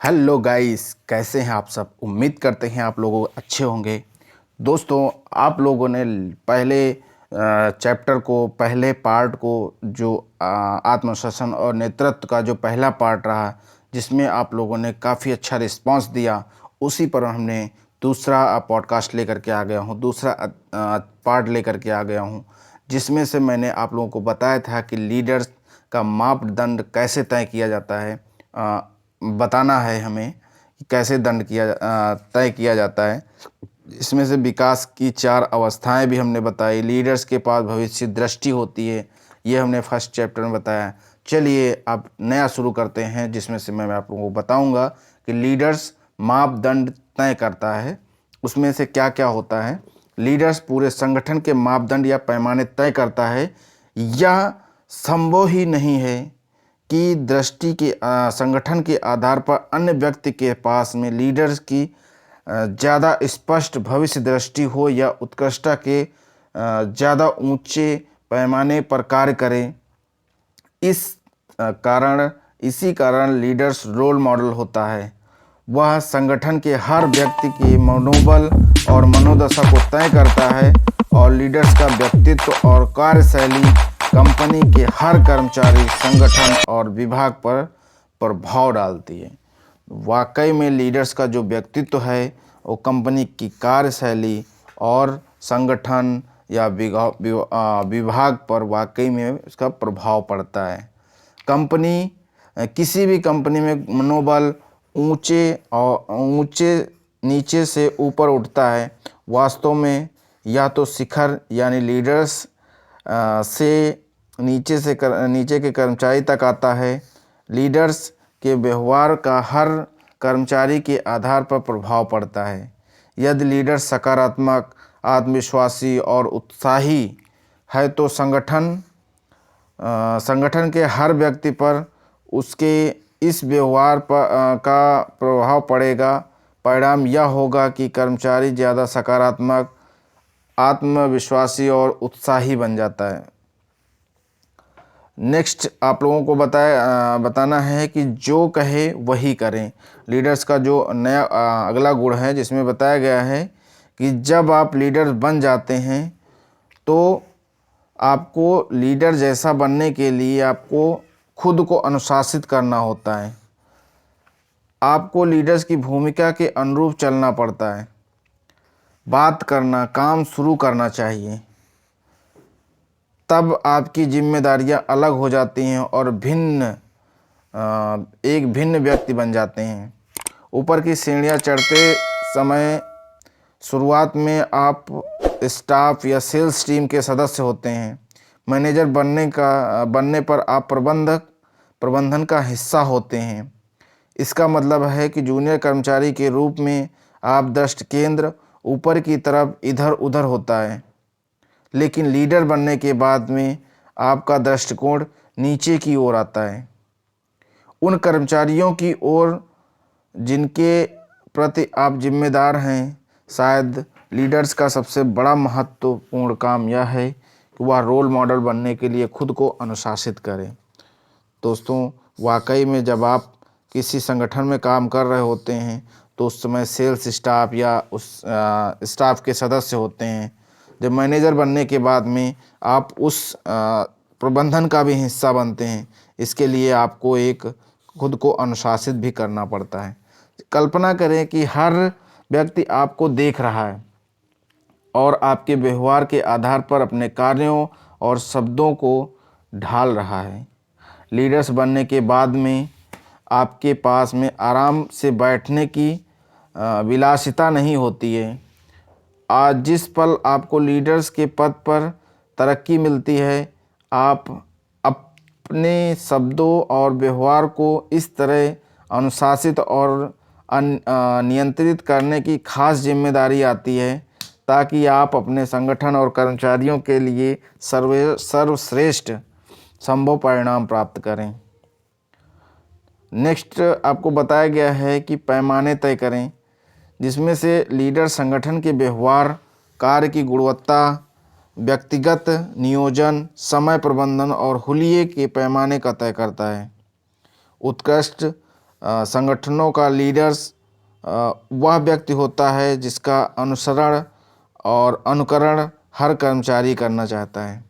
Hello guys, कैसे हैं आप सब। उम्मीद करते हैं आप लोग अच्छे होंगे। दोस्तों, आप लोगों ने पहले चैप्टर को, पहले पार्ट को, जो आत्मशासन और नेतृत्व का जो पहला पार्ट रहा, जिसमें आप लोगों ने काफ़ी अच्छा रिस्पांस दिया, उसी पर हमने दूसरा पॉडकास्ट लेकर के आ गया हूँ, दूसरा पार्ट लेकर के आ गया हूँ, जिसमें से मैंने आप लोगों को बताया था कि लीडर्स का मापदंड कैसे तय किया जाता है। बताना है हमें कि कैसे तय किया जाता है। इसमें से विकास की 4 अवस्थाएं भी हमने बताई। लीडर्स के पास भविष्य दृष्टि होती है, ये हमने फर्स्ट चैप्टर में बताया। चलिए अब नया शुरू करते हैं, जिसमें से मैं आप लोगों को बताऊंगा कि लीडर्स मापदंड तय करता है, उसमें से क्या क्या होता है। लीडर्स पूरे संगठन के मापदंड या पैमाने तय करता है। यह संभव ही नहीं है कि दृष्टि के संगठन के आधार पर अन्य व्यक्ति के पास में लीडर्स की ज़्यादा स्पष्ट भविष्य दृष्टि हो या उत्कृष्टता के ज़्यादा ऊंचे पैमाने पर कार्य करें। इसी कारण लीडर्स रोल मॉडल होता है। वह संगठन के हर व्यक्ति के मनोबल और मनोदशा को तय करता है और लीडर्स का व्यक्तित्व और कार्यशैली कंपनी के हर कर्मचारी, संगठन और विभाग पर प्रभाव डालती है। वाकई में लीडर्स का जो व्यक्तित्व है वो कंपनी की कार्यशैली और संगठन या विभाग पर वाकई में उसका प्रभाव पड़ता है। किसी भी कंपनी में मनोबल ऊंचे नीचे से ऊपर उठता है। वास्तव में या तो शिखर यानी लीडर्स से नीचे के कर्मचारी तक आता है। लीडर्स के व्यवहार का हर कर्मचारी के आधार पर प्रभाव पड़ता है। यदि लीडर सकारात्मक, आत्मविश्वासी और उत्साही है तो संगठन के हर व्यक्ति पर उसके इस व्यवहार का प्रभाव पड़ेगा। परिणाम यह होगा कि कर्मचारी ज़्यादा सकारात्मक, आत्मविश्वासी और उत्साही बन जाता है। नेक्स्ट आप लोगों को बताना है कि जो कहे वही करें। लीडर्स का जो नया अगला गुण है, जिसमें बताया गया है कि जब आप लीडर बन जाते हैं तो आपको लीडर जैसा बनने के लिए आपको खुद को अनुशासित करना होता है। आपको लीडर्स की भूमिका के अनुरूप चलना पड़ता है। बात करना, काम शुरू करना चाहिए। तब आपकी जिम्मेदारियां अलग हो जाती हैं और एक भिन्न व्यक्ति बन जाते हैं। ऊपर की सीढ़ियां चढ़ते समय शुरुआत में आप स्टाफ या सेल्स टीम के सदस्य होते हैं। मैनेजर बनने पर आप प्रबंधन का हिस्सा होते हैं। इसका मतलब है कि जूनियर कर्मचारी के रूप में आप दृष्टि केंद्र ऊपर की तरफ इधर उधर होता है, लेकिन लीडर बनने के बाद में आपका दृष्टिकोण नीचे की ओर आता है। उन कर्मचारियों की ओर जिनके प्रति आप जिम्मेदार हैं। शायद लीडर्स का सबसे बड़ा महत्वपूर्ण काम यह है कि वह रोल मॉडल बनने के लिए खुद को अनुशासित करें। दोस्तों, वाकई में जब आप किसी संगठन में काम कर रहे होते हैं तो उस समय सेल्स स्टाफ या उस स्टाफ के सदस्य होते हैं। जब मैनेजर बनने के बाद में आप उस प्रबंधन का भी हिस्सा बनते हैं। इसके लिए आपको खुद को अनुशासित भी करना पड़ता है। कल्पना करें कि हर व्यक्ति आपको देख रहा है और आपके व्यवहार के आधार पर अपने कार्यों और शब्दों को ढाल रहा है। लीडर्स बनने के बाद में आपके पास में आराम से बैठने की विलासिता नहीं होती है। आज जिस पल आपको लीडर्स के पद पर तरक्की मिलती है, आप अपने शब्दों और व्यवहार को इस तरह अनुशासित और नियंत्रित करने की खास जिम्मेदारी आती है ताकि आप अपने संगठन और कर्मचारियों के लिए सर्वश्रेष्ठ संभव परिणाम प्राप्त करें। नेक्स्ट आपको बताया गया है कि पैमाने तय करें, जिसमें से लीडर संगठन के व्यवहार, कार्य की गुणवत्ता, व्यक्तिगत नियोजन, समय प्रबंधन और हुलिये के पैमाने का तय करता है। उत्कृष्ट संगठनों का लीडर्स वह व्यक्ति होता है जिसका अनुसरण और अनुकरण हर कर्मचारी करना चाहता है।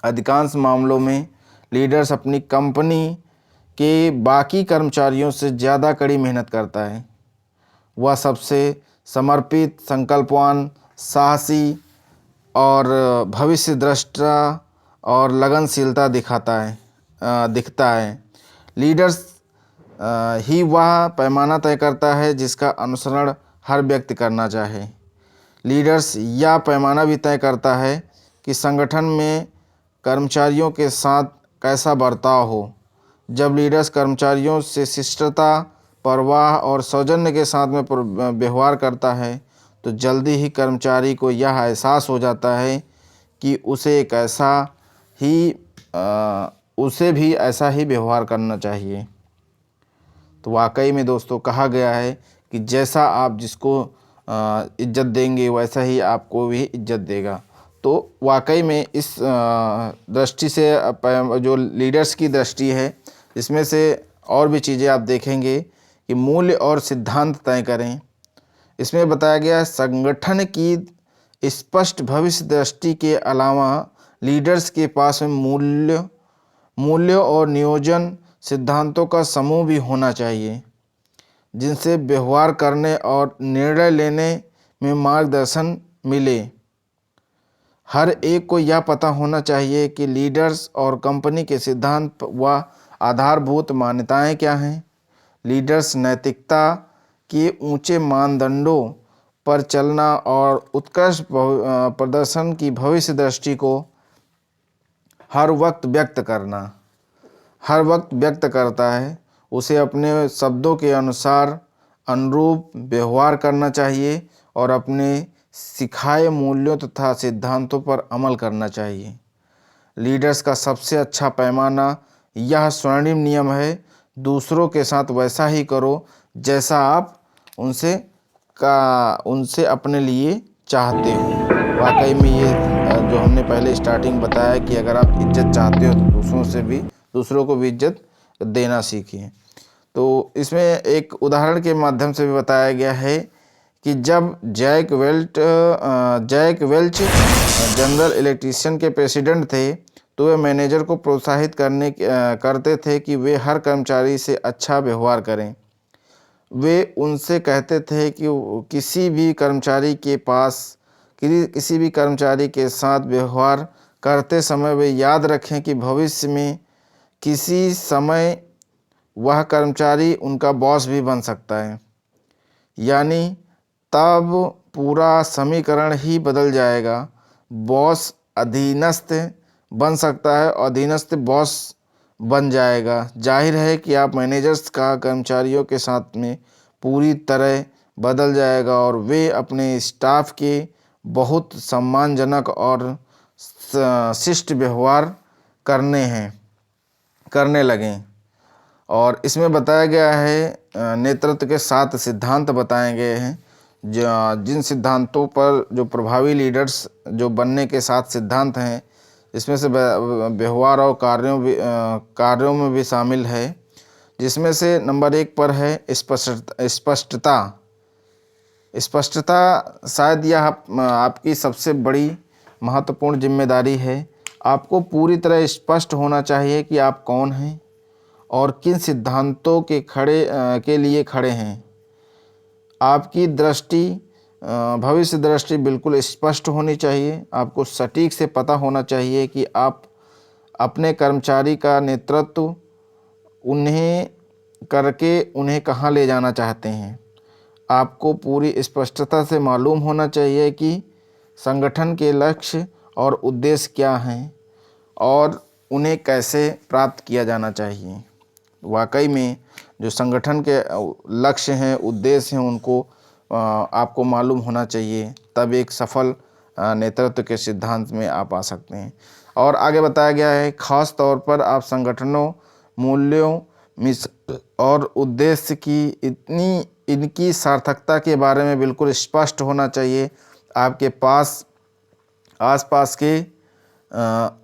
अधिकांश मामलों में लीडर्स अपनी कंपनी के बाकी कर्मचारियों से ज़्यादा कड़ी मेहनत करता है। वह सबसे समर्पित, संकल्पवान, साहसी और भविष्य दृष्टा और लगनशीलता दिखता है। लीडर्स ही वह पैमाना तय करता है जिसका अनुसरण हर व्यक्ति करना चाहे। लीडर्स यह पैमाना भी तय करता है कि संगठन में कर्मचारियों के साथ कैसा बर्ताव हो। जब लीडर्स कर्मचारियों से शिष्टता, परवाह और सौजन्य के साथ में व्यवहार करता है तो जल्दी ही कर्मचारी को यह एहसास हो जाता है कि उसे भी ऐसा ही व्यवहार करना चाहिए। तो वाकई में दोस्तों कहा गया है कि जैसा आप जिसको इज्जत देंगे वैसा ही आपको भी इज्जत देगा। तो वाकई में इस दृष्टि से जो लीडर्स की दृष्टि है, इसमें से और भी चीज़ें आप देखेंगे कि मूल्य और सिद्धांत तय करें। इसमें बताया गया है संगठन की स्पष्ट भविष्य दृष्टि के अलावा लीडर्स के पास में मूल्य और नियोजन सिद्धांतों का समूह भी होना चाहिए जिनसे व्यवहार करने और निर्णय लेने में मार्गदर्शन मिले। हर एक को यह पता होना चाहिए कि लीडर्स और कंपनी के सिद्धांत व आधारभूत मान्यताएं क्या हैं। लीडर्स नैतिकता के ऊंचे मानदंडों पर चलना और उत्कृष्ट प्रदर्शन की भविष्य दृष्टि को हर वक्त व्यक्त करता है। उसे अपने शब्दों के अनुरूप व्यवहार करना चाहिए और अपने सिखाए मूल्यों तथा सिद्धांतों पर अमल करना चाहिए। लीडर्स का सबसे अच्छा पैमाना यह स्वर्णिम नियम है, दूसरों के साथ वैसा ही करो जैसा आप उनसे अपने लिए चाहते हो। वाकई में ये जो हमने पहले स्टार्टिंग बताया कि अगर आप इज्जत चाहते हो तो दूसरों को भी इज्जत देना सीखिए। तो इसमें एक उदाहरण के माध्यम से भी बताया गया है कि जब जैक वेल्च जनरल इलेक्ट्रिशियन के प्रेसिडेंट थे तो वे मैनेजर को प्रोत्साहित करते थे कि वे हर कर्मचारी से अच्छा व्यवहार करें। वे उनसे कहते थे कि किसी भी कर्मचारी के साथ व्यवहार करते समय वे याद रखें कि भविष्य में किसी समय वह कर्मचारी उनका बॉस भी बन सकता है। यानी तब पूरा समीकरण ही बदल जाएगा। बॉस अधीनस्थ बन सकता है और अधीनस्थ बॉस बन जाएगा। जाहिर है कि आप मैनेजर्स का कर्मचारियों के साथ में पूरी तरह बदल जाएगा और वे अपने स्टाफ के बहुत सम्मानजनक और शिष्ट व्यवहार करने लगें। और इसमें बताया गया है नेतृत्व के 7 सिद्धांत बताए गए हैं, जिन सिद्धांतों पर जो प्रभावी लीडर्स जो बनने के 7 सिद्धांत हैं, इसमें से व्यवहार और कार्यों में भी शामिल है। जिसमें से नंबर 1 पर है स्पष्टता। शायद यह आपकी सबसे बड़ी महत्वपूर्ण जिम्मेदारी है। आपको पूरी तरह स्पष्ट होना चाहिए कि आप कौन हैं और किन सिद्धांतों के लिए खड़े हैं। आपकी भविष्य दृष्टि बिल्कुल स्पष्ट होनी चाहिए। आपको सटीक से पता होना चाहिए कि आप अपने कर्मचारी का नेतृत्व उन्हें कहाँ ले जाना चाहते हैं। आपको पूरी स्पष्टता से मालूम होना चाहिए कि संगठन के लक्ष्य और उद्देश्य क्या हैं और उन्हें कैसे प्राप्त किया जाना चाहिए। वाकई में जो संगठन के लक्ष्य हैं, उद्देश्य हैं, उनको आपको मालूम होना चाहिए, तब एक सफल नेतृत्व के सिद्धांत में आप आ सकते हैं। और आगे बताया गया है ख़ास तौर पर आप संगठनों, मूल्यों और उद्देश्य की इनकी सार्थकता के बारे में बिल्कुल स्पष्ट होना चाहिए। आपके पास आसपास के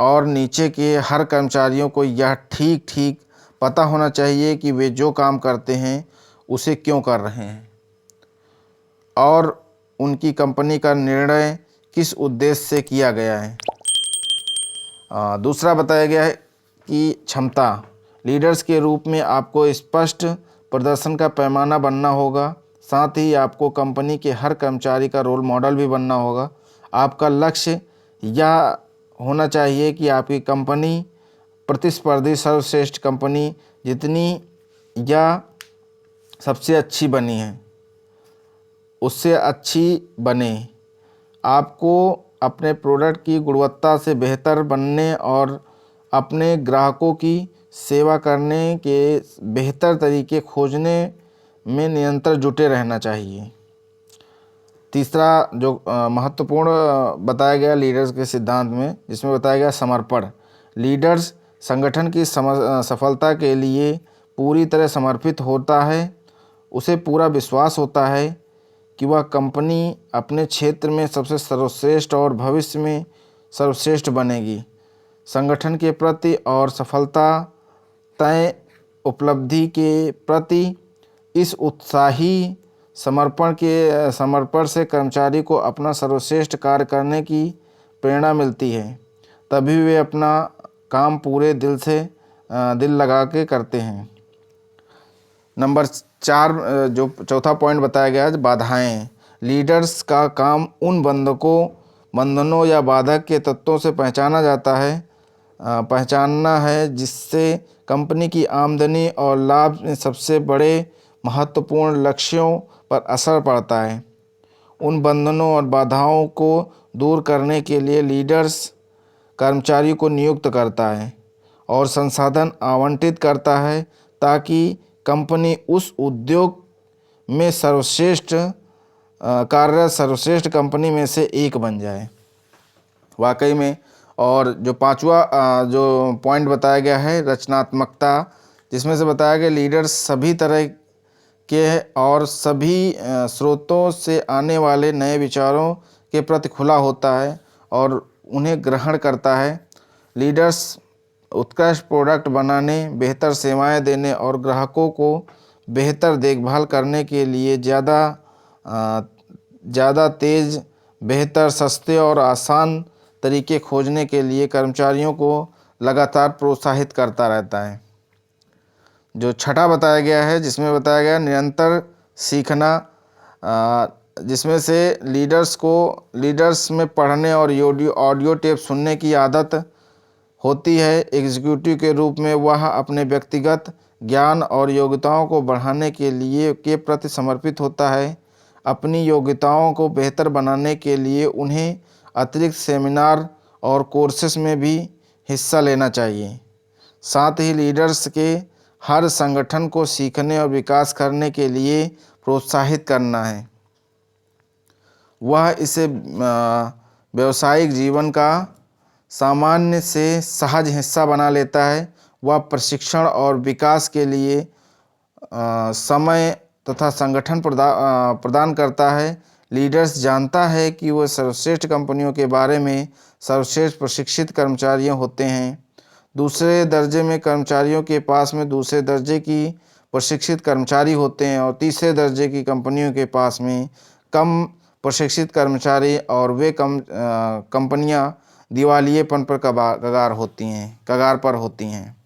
और नीचे के हर कर्मचारियों को यह ठीक पता होना चाहिए कि वे जो काम करते हैं उसे क्यों कर रहे हैं और उनकी कंपनी का निर्णय किस उद्देश्य से किया गया है। दूसरा बताया गया है कि क्षमता। लीडर्स के रूप में आपको स्पष्ट प्रदर्शन का पैमाना बनना होगा। साथ ही आपको कंपनी के हर कर्मचारी का रोल मॉडल भी बनना होगा। आपका लक्ष्य यह होना चाहिए कि आपकी कंपनी प्रतिस्पर्धी सर्वश्रेष्ठ कंपनी जितनी या सबसे अच्छी बनी है उससे अच्छी बने। आपको अपने प्रोडक्ट की गुणवत्ता से बेहतर बनने और अपने ग्राहकों की सेवा करने के बेहतर तरीके खोजने में निरंतर जुटे रहना चाहिए। तीसरा जो महत्वपूर्ण बताया गया लीडर्स के सिद्धांत में, जिसमें बताया गया समर्पण। लीडर्स संगठन की सफलता के लिए पूरी तरह समर्पित होता है। उसे पूरा विश्वास होता है कि वह कंपनी अपने क्षेत्र में सबसे सर्वश्रेष्ठ और भविष्य में सर्वश्रेष्ठ बनेगी। संगठन के प्रति और सफलता तय उपलब्धि के प्रति इस उत्साही समर्पण से कर्मचारी को अपना सर्वश्रेष्ठ कार्य करने की प्रेरणा मिलती है। तभी वे अपना काम पूरे दिल लगा के करते हैं। नंबर 4 जो चौथा पॉइंट बताया गया है, बाधाएं। लीडर्स का काम उन बंधनों या बाधक के तत्वों से पहचानना है जिससे कंपनी की आमदनी और लाभ में सबसे बड़े महत्वपूर्ण लक्ष्यों पर असर पड़ता है। उन बंधनों और बाधाओं को दूर करने के लिए लीडर्स कर्मचारी को नियुक्त करता है और संसाधन आवंटित करता है ताकि कंपनी उस उद्योग में सर्वश्रेष्ठ कंपनी में से एक बन जाए। वाकई में। और जो पांचवा जो पॉइंट बताया गया है, रचनात्मकता, जिसमें से बताया गया लीडर्स सभी तरह के और सभी स्रोतों से आने वाले नए विचारों के प्रति खुला होता है और उन्हें ग्रहण करता है। लीडर्स उत्कृष्ट प्रोडक्ट बनाने, बेहतर सेवाएं देने और ग्राहकों को बेहतर देखभाल करने के लिए ज़्यादा तेज़, बेहतर, सस्ते और आसान तरीके खोजने के लिए कर्मचारियों को लगातार प्रोत्साहित करता रहता है। जो छठा बताया गया है, जिसमें बताया गया निरंतर सीखना, जिसमें से लीडर्स में पढ़ने और ऑडियो टेप सुनने की आदत होती है। एग्जीक्यूटिव के रूप में वह अपने व्यक्तिगत ज्ञान और योग्यताओं को बढ़ाने के प्रति समर्पित होता है। अपनी योग्यताओं को बेहतर बनाने के लिए उन्हें अतिरिक्त सेमिनार और कोर्सेस में भी हिस्सा लेना चाहिए। साथ ही लीडर्स के हर संगठन को सीखने और विकास करने के लिए प्रोत्साहित करना है। वह इसे व्यावसायिक जीवन का सामान्य से सहज हिस्सा बना लेता है। वह प्रशिक्षण और विकास के लिए समय तथा संगठन प्रदान करता है। लीडर्स जानता है कि वह सर्वश्रेष्ठ कंपनियों के बारे में सर्वश्रेष्ठ प्रशिक्षित कर्मचारी होते हैं। दूसरे दर्जे में कर्मचारियों के पास में दूसरे दर्जे की प्रशिक्षित कर्मचारी होते हैं और तीसरे दर्जे की कंपनियों के पास में कम प्रशिक्षित कर्मचारी और वे कंपनियां दिवालियेपन पर कगार पर होती हैं।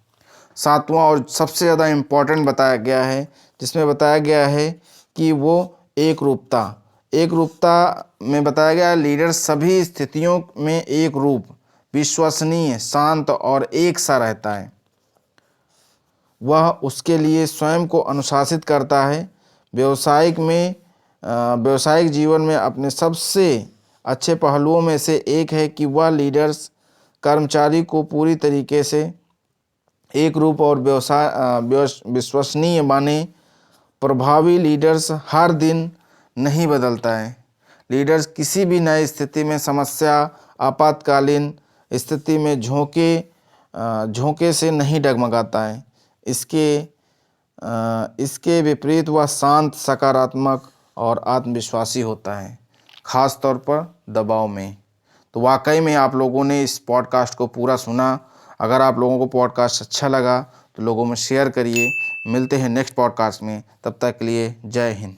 सातवां और सबसे ज़्यादा इम्पोर्टेंट बताया गया है, जिसमें बताया गया है कि वो एकरूपता में बताया गया लीडर सभी स्थितियों में एक रूप, विश्वसनीय, शांत और एक सा रहता है। वह उसके लिए स्वयं को अनुशासित करता है। व्यावसायिक जीवन में अपने सबसे अच्छे पहलुओं में से एक है कि वह लीडर्स कर्मचारी को पूरी तरीके से एक रूप और विश्वसनीय माने। प्रभावी लीडर्स हर दिन नहीं बदलता है। लीडर्स किसी भी नई स्थिति में समस्या, आपातकालीन स्थिति में झोंके से नहीं डगमगाता है। इसके विपरीत वह शांत, सकारात्मक और आत्मविश्वासी होता है, ख़ास तौर पर दबाव में। तो वाकई में आप लोगों ने इस पॉडकास्ट को पूरा सुना। अगर आप लोगों को पॉडकास्ट अच्छा लगा तो लोगों में शेयर करिए। मिलते हैं नेक्स्ट पॉडकास्ट में, तब तक के लिए जय हिंद।